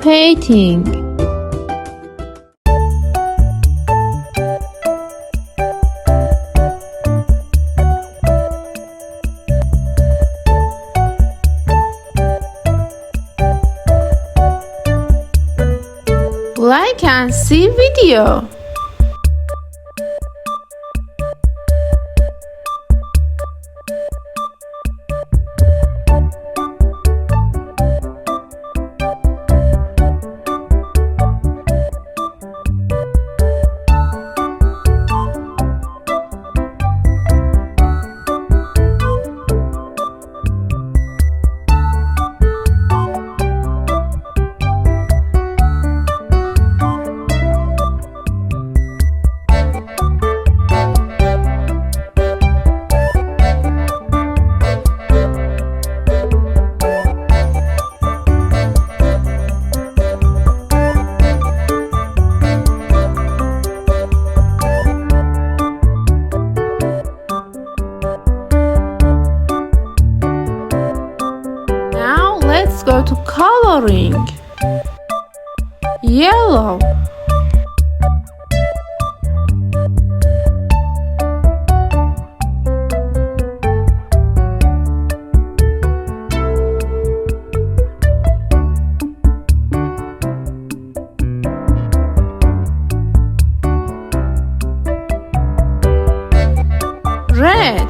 painting. Like and see video. Let's go to coloring. Yellow, red,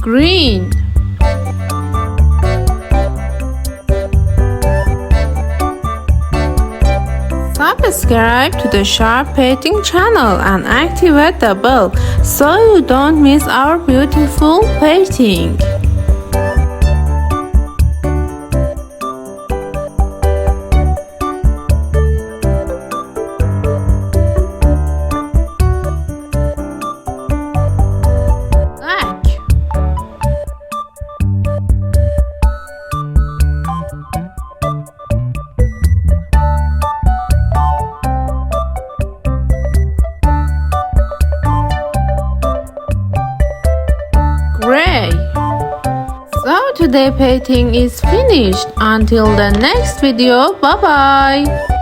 green, subscribe to the Sharp Painting channel and activate the bell so you don't miss our beautiful painting. Gray. So today painting is finished. Until the next video, bye bye.